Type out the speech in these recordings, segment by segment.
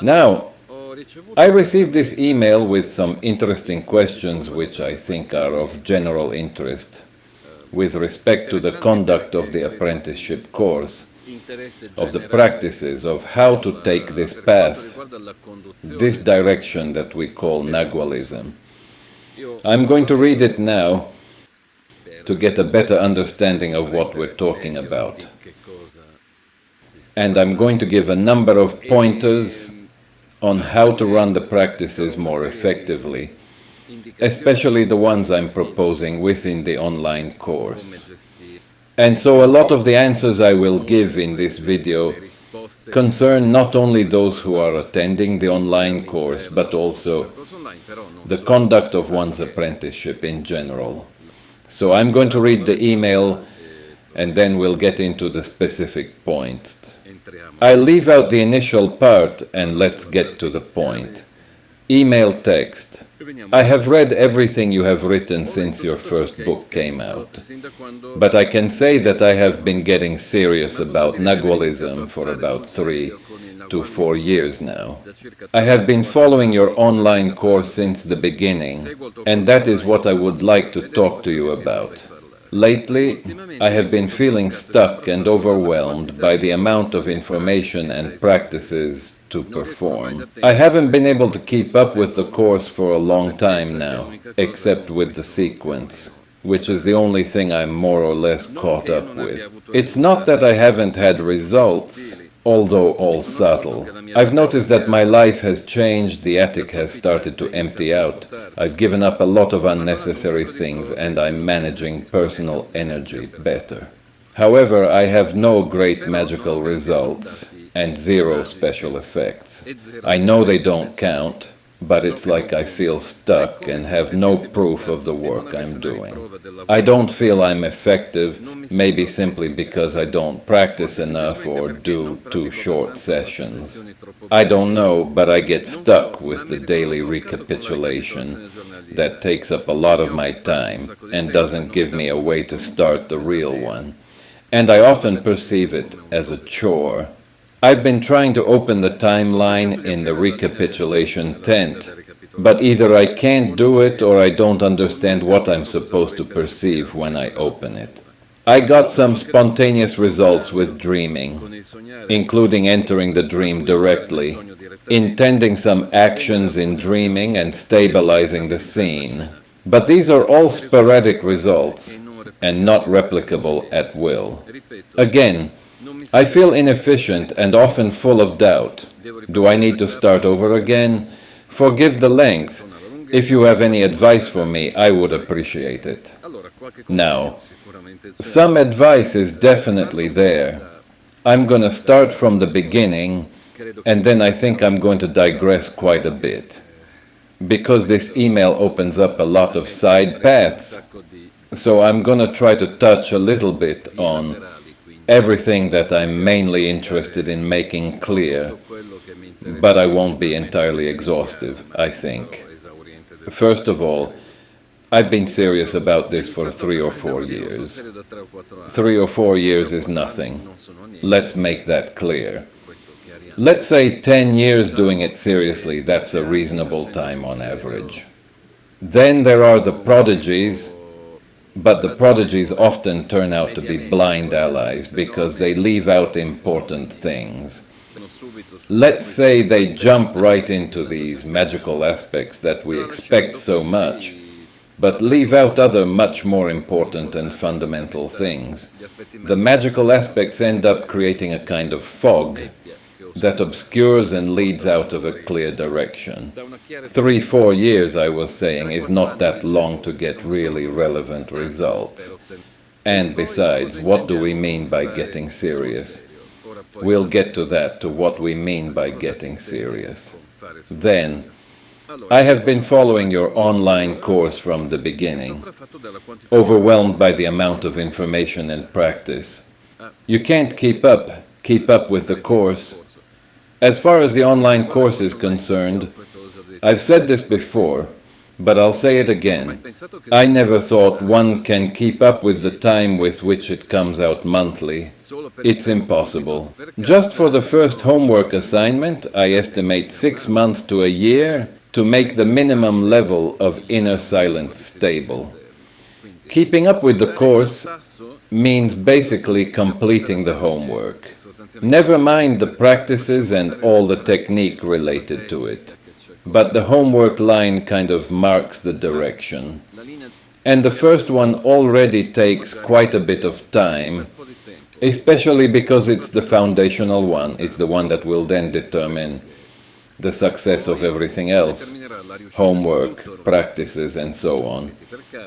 Now, I received this email with some interesting questions which I think are of general interest with respect to the conduct of the apprenticeship course, of the practices of how to take this path, this direction that we call nagualism. I'm going to read it now to get a better understanding of what we're talking about. And I'm going to give a number of pointers on how to run the practices more effectively, especially the ones I'm proposing within the online course. And so a lot of the answers I will give in this video concern not only those who are attending the online course, but also the conduct of one's apprenticeship in general. So I'm going to read the email and then we'll get into the specific points. I'll leave out the initial part and let's get to the point. Email text. I have read everything you have written since your first book came out, but I can say that I have been getting serious about nagualism for about 3 to 4 years now. I have been following your online course since the beginning, and that is what I would like to talk to you about. Lately, I have been feeling stuck and overwhelmed by the amount of information and practices to perform. I haven't been able to keep up with the course for a long time now, except with the sequence, which is the only thing I'm more or less caught up with. It's not that I haven't had results, although all subtle. I've noticed that my life has changed, the attic has started to empty out. I've given up a lot of unnecessary things and I'm managing personal energy better. However, I have no great magical results and 0 special effects. I know they don't count, but it's like I feel stuck and have no proof of the work I'm doing. I don't feel I'm effective, maybe simply because I don't practice enough or do too short sessions. I don't know, but I get stuck with the daily recapitulation that takes up a lot of my time and doesn't give me a way to start the real one. And I often perceive it as a chore. I've been trying to open the timeline in the recapitulation tent, but either I can't do it or I don't understand what I'm supposed to perceive when I open it. I got some spontaneous results with dreaming, including entering the dream directly, intending some actions in dreaming and stabilizing the scene. But these are all sporadic results and not replicable at will. Again, I feel inefficient and often full of doubt. Do I need to start over again? Forgive the length. If you have any advice for me, I would appreciate it. Now, some advice is definitely there. I'm going to start from the beginning, and then I think I'm going to digress quite a bit, because this email opens up a lot of side paths. So I'm going to try to touch a little bit on everything that I'm mainly interested in making clear, but I won't be entirely exhaustive, I think. First of all, I've been serious about this for 3 or 4 years. 3 or 4 years is nothing. Let's make that clear. Let's say 10 years doing it seriously, that's a reasonable time on average. Then there are the prodigies, but the prodigies often turn out to be blind allies because they leave out important things. Let's say they jump right into these magical aspects that we expect so much, but leave out other much more important and fundamental things. The magical aspects end up creating a kind of fog that obscures and leads out of a clear direction. 3-4 years, I was saying, is not that long to get really relevant results. And besides, what do we mean by getting serious? We'll get to that, to what we mean by getting serious. Then, I have been following your online course from the beginning, overwhelmed by the amount of information and practice. You can't keep up with the course. As far as the online course is concerned, I've said this before, But I'll say it again. I never thought one can keep up with the time with which it comes out monthly. It's impossible. Just for the first homework assignment, I estimate 6 months to a year to make the minimum level of inner silence stable. Keeping up with the course means basically completing the homework. Never mind the practices and all the technique related to it. But the homework line kind of marks the direction. And the first one already takes quite a bit of time, especially because it's the foundational one. It's the one that will then determine the success of everything else, homework, practices, and so on.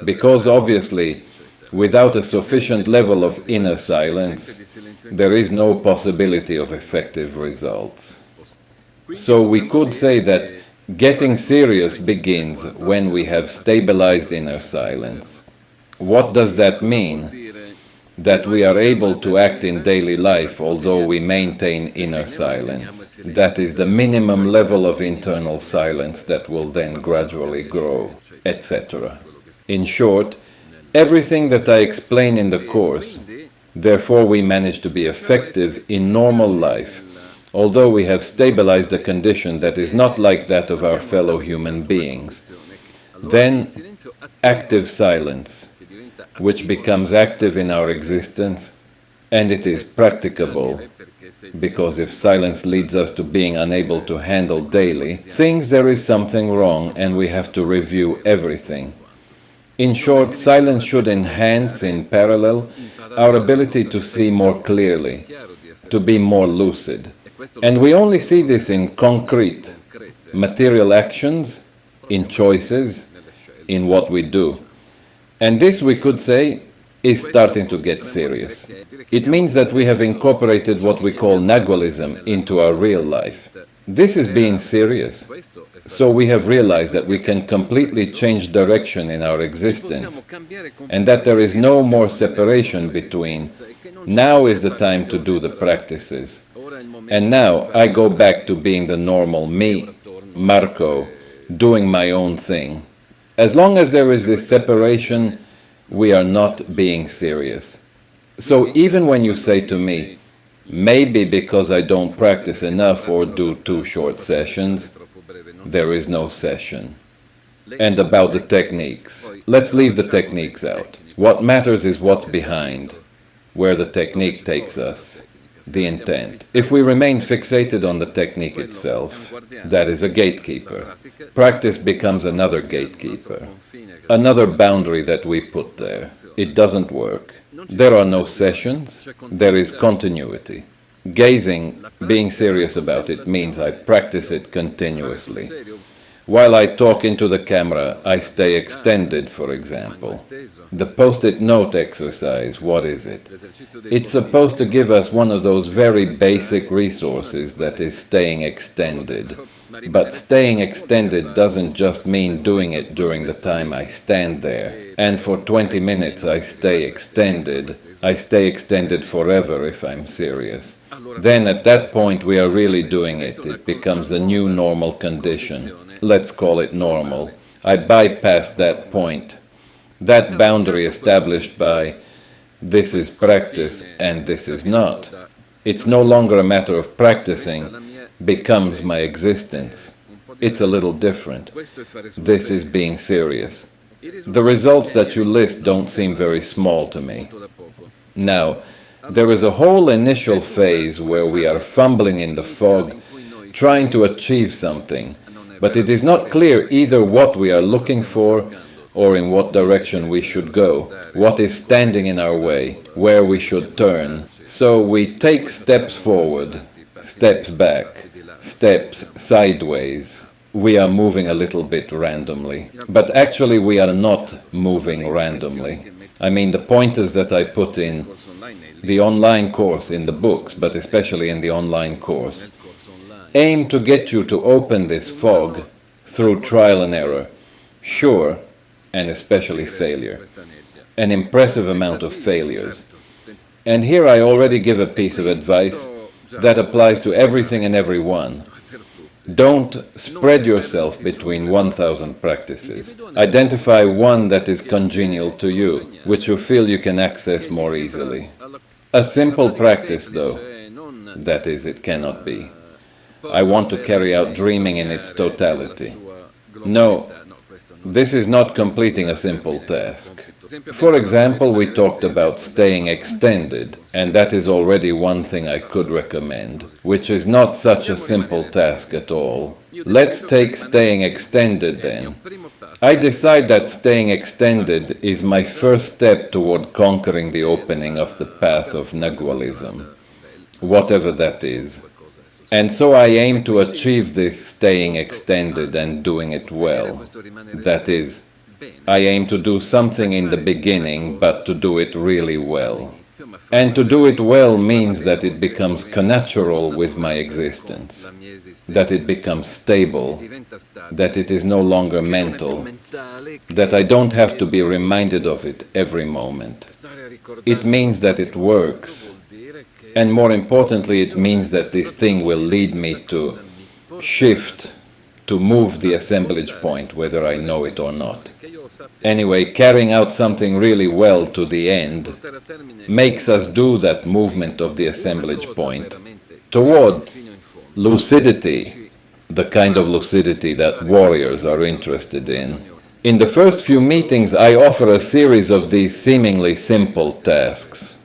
Because obviously, without a sufficient level of inner silence, there is no possibility of effective results. So we could say that getting serious begins when we have stabilized inner silence. What does that mean? That we are able to act in daily life although we maintain inner silence. That is the minimum level of internal silence that will then gradually grow, etc. In short, everything that I explain in the course, therefore we manage to be effective in normal life, although we have stabilized a condition that is not like that of our fellow human beings. Then, active silence, which becomes active in our existence, and it is practicable, because if silence leads us to being unable to handle daily things, there is something wrong and we have to review everything. In short, silence should enhance, in parallel, our ability to see more clearly, to be more lucid. And we only see this in concrete, material actions, in choices, in what we do. And this, we could say, is starting to get serious. It means that we have incorporated what we call nagualism into our real life. This is being serious. So we have realized that we can completely change direction in our existence, and that there is no more separation between now is the time to do the practices, and now I go back to being the normal me, Marco, doing my own thing. As long as there is this separation, we are not being serious. So even when you say to me, maybe because I don't practice enough or do too short sessions, there is no session. And about the techniques, let's leave the techniques out. What matters is what's behind, where the technique takes us, the intent. If we remain fixated on the technique itself, that is a gatekeeper. Practice becomes another gatekeeper, another boundary that we put there. It doesn't work. There are no sessions, there is continuity. Gazing, being serious about it, means I practice it continuously. While I talk into the camera, I stay extended, for example. The post-it note exercise, what is it? It's supposed to give us one of those very basic resources that is staying extended. But staying extended doesn't just mean doing it during the time I stand there. And for 20 minutes I stay extended. I stay extended forever if I'm serious. Then at that point we are really doing it. It becomes the new normal condition. Let's call it normal. I bypassed that point. That boundary established by this is practice and this is not. It's no longer a matter of practicing, becomes my existence. It's a little different. This is being serious. The results that you list don't seem very small to me. Now, there is a whole initial phase where we are fumbling in the fog, trying to achieve something, but it is not clear either what we are looking for or in what direction we should go, what is standing in our way, where we should turn. So we take steps forward, steps back, steps sideways. We are moving a little bit randomly, but actually we are not moving randomly. I mean, the pointers that I put in the online course, in the books, but especially in the online course, aim to get you to open this fog through trial and error, sure, and especially failure, an impressive amount of failures. And here I already give a piece of advice that applies to everything and everyone. Don't spread yourself between 1,000 practices. Identify one that is congenial to you, which you feel you can access more easily. A simple practice, though, that is, it cannot be. I want to carry out dreaming in its totality. No, this is not completing a simple task. For example, we talked about staying extended, and that is already one thing I could recommend, which is not such a simple task at all. Let's take staying extended then. I decide that staying extended is my first step toward conquering the opening of the path of nagualism, whatever that is. And so I aim to achieve this staying extended and doing it well. That is, I aim to do something in the beginning, but to do it really well. And to do it well means that it becomes connatural with my existence, that it becomes stable, that it is no longer mental, that I don't have to be reminded of it every moment. It means that it works. And more importantly, it means that this thing will lead me to shift, to move the assemblage point, whether I know it or not. Anyway, carrying out something really well to the end makes us do that movement of the assemblage point toward lucidity, the kind of lucidity that warriors are interested in. In the first few meetings, I offer a series of these seemingly simple tasks.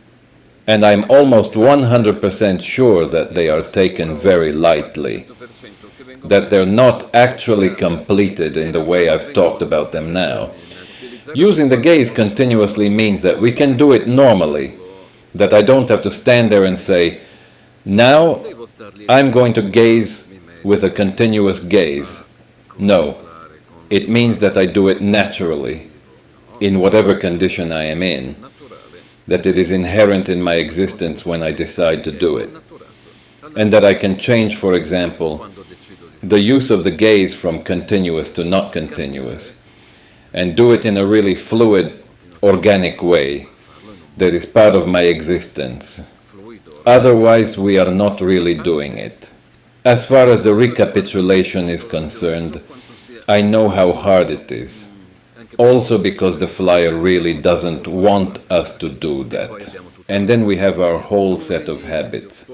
And I'm almost 100% sure that they are taken very lightly, that they're not actually completed in the way I've talked about them now. Using the gaze continuously means that we can do it normally, that I don't have to stand there and say, now I'm going to gaze with a continuous gaze. No, it means that I do it naturally, in whatever condition I am in, that it is inherent in my existence when I decide to do it, and that I can change, for example, the use of the gaze from continuous to not continuous, and do it in a really fluid, organic way that is part of my existence. Otherwise, we are not really doing it. As far as the recapitulation is concerned, I know how hard it is. Also because the flyer really doesn't want us to do that. And then we have our whole set of habits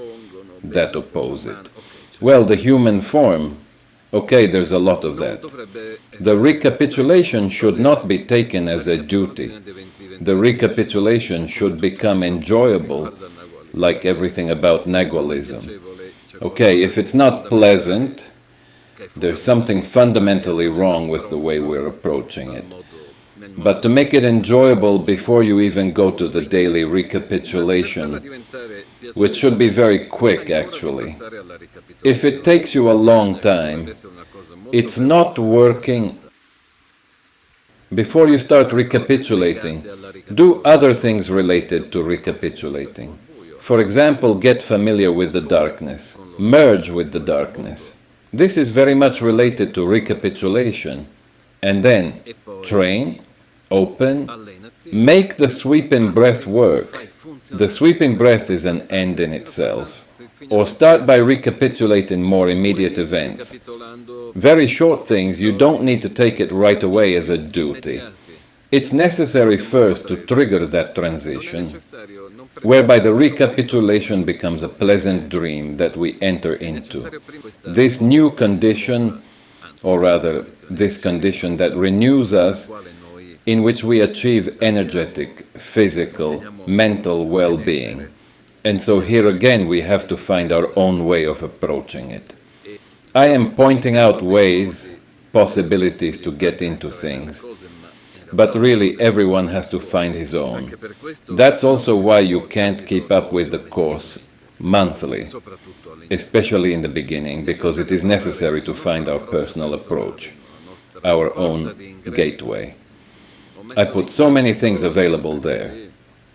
that oppose it. Well, the human form, okay, there's a lot of that. The recapitulation should not be taken as a duty. The recapitulation should become enjoyable, like everything about nagualism. Okay, if it's not pleasant, there's something fundamentally wrong with the way we're approaching it. But to make it enjoyable before you even go to the daily recapitulation, which should be very quick actually, if it takes you a long time, it's not working. Before you start recapitulating, do other things related to recapitulating. For example, get familiar with the darkness, merge with the darkness. This is very much related to recapitulation. And then train, open, make the sweeping breath work. The sweeping breath is an end in itself. Or start by recapitulating more immediate events. Very short things, you don't need to take it right away as a duty. It's necessary first to trigger that transition, whereby the recapitulation becomes a pleasant dream that we enter into. This new condition, or rather, this condition that renews us, in which we achieve energetic, physical, mental well-being. And so here again we have to find our own way of approaching it. I am pointing out ways, possibilities to get into things, but really everyone has to find his own. That's also why you can't keep up with the course monthly, especially in the beginning, because it is necessary to find our personal approach, our own gateway. I put so many things available there.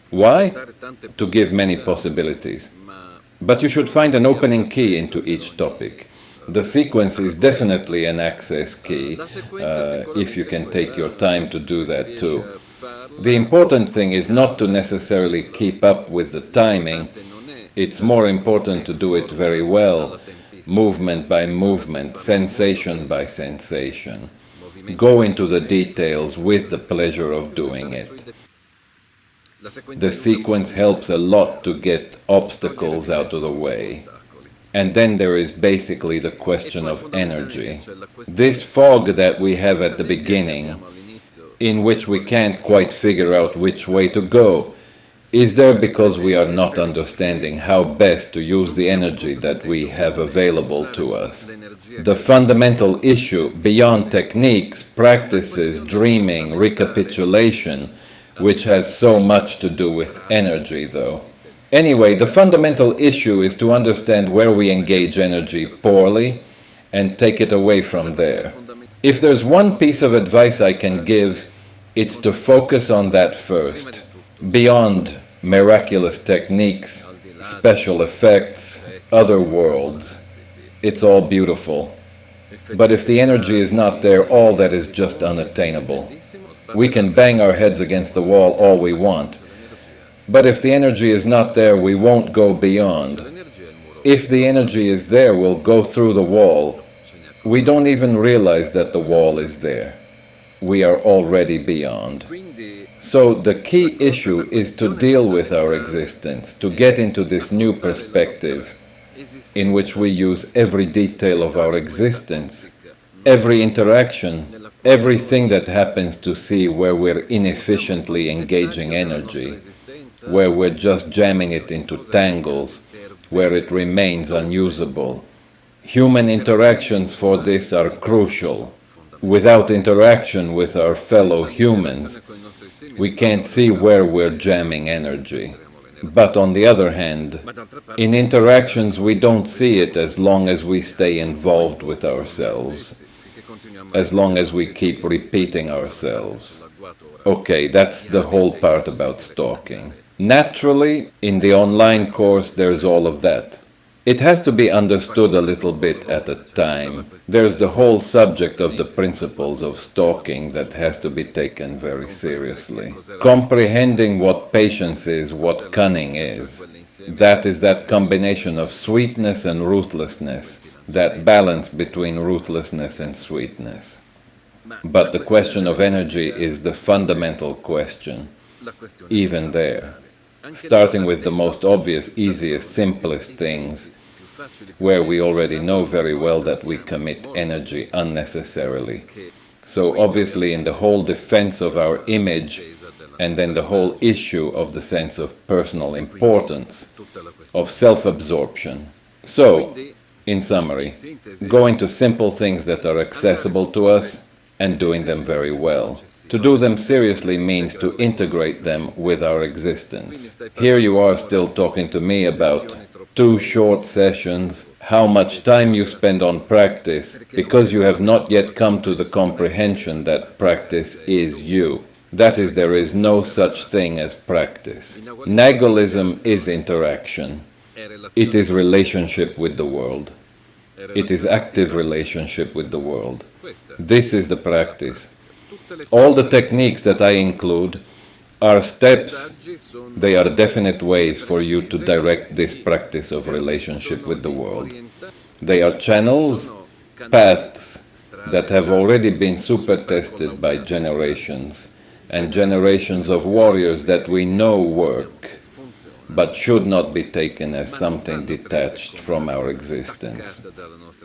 Why? To give many possibilities. But you should find an opening key into each topic. The sequence is definitely an access key, if you can take your time to do that too. The important thing is not to necessarily keep up with the timing. It's more important to do it very well, movement by movement, sensation by sensation. Go into the details with the pleasure of doing it. The sequence helps a lot to get obstacles out of the way. And then there is basically the question of energy. This fog that we have at the beginning, in which we can't quite figure out which way to go, is there because we are not understanding how best to use the energy that we have available to us. The fundamental issue, beyond techniques, practices, dreaming, recapitulation, which has so much to do with energy, though. Anyway, the fundamental issue is to understand where we engage energy poorly and take it away from there. If there's one piece of advice I can give, it's to focus on that first. Beyond miraculous techniques, special effects, other worlds, it's all beautiful. But if the energy is not there, all that is just unattainable. We can bang our heads against the wall all we want. But if the energy is not there, we won't go beyond. If the energy is there, we'll go through the wall. We don't even realize that the wall is there. We are already beyond. So the key issue is to deal with our existence, to get into this new perspective in which we use every detail of our existence, every interaction, everything that happens to see where we're inefficiently engaging energy, where we're just jamming it into tangles, where it remains unusable. Human interactions for this are crucial. Without interaction with our fellow humans, we can't see where we're jamming energy. But on the other hand, in interactions we don't see it as long as we stay involved with ourselves, as long as we keep repeating ourselves. Okay, that's the whole part about stalking. Naturally, in the online course there's all of that. It has to be understood a little bit at a time. There's the whole subject of the principles of stalking that has to be taken very seriously. Comprehending what patience is, what cunning is. That is that combination of sweetness and ruthlessness, that balance between ruthlessness and sweetness. But the question of energy is the fundamental question, even there. Starting with the most obvious, easiest, simplest things, where we already know very well that we commit energy unnecessarily. So obviously in the whole defense of our image, and then the whole issue of the sense of personal importance, of self-absorption. So, in summary, going to simple things that are accessible to us and doing them very well. To do them seriously means to integrate them with our existence. Here you are still talking to me about 2 short sessions, how much time you spend on practice, because you have not yet come to the comprehension that practice is you. That is, there is no such thing as practice. Nagualism is interaction. It is relationship with the world. It is active relationship with the world. This is the practice. All the techniques that I include are steps, they are definite ways for you to direct this practice of relationship with the world. They are channels, paths that have already been super tested by generations, and generations of warriors that we know work, but should not be taken as something detached from our existence.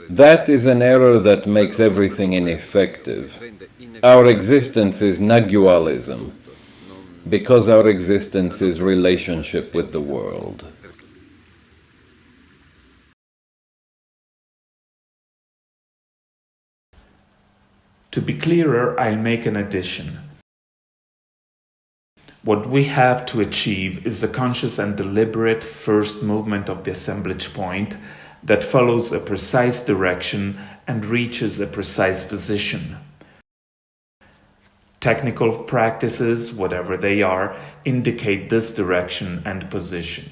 That is an error that makes everything ineffective. Our existence is nagualism, because our existence is relationship with the world. To be clearer, I'll make an addition. What we have to achieve is a conscious and deliberate first movement of the assemblage point that follows a precise direction and reaches a precise position. Technical practices, whatever they are, indicate this direction and position.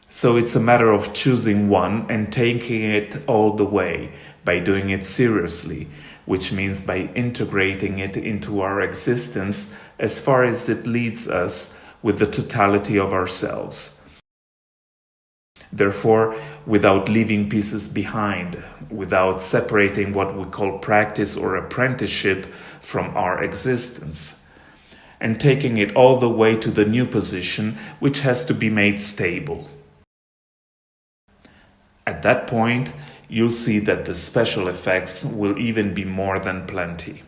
So it's a matter of choosing one and taking it all the way by doing it seriously, which means by integrating it into our existence as far as it leads us with the totality of ourselves. Therefore, without leaving pieces behind, without separating what we call practice or apprenticeship from our existence, and taking it all the way to the new position, which has to be made stable. At that point, you'll see that the special effects will even be more than plenty.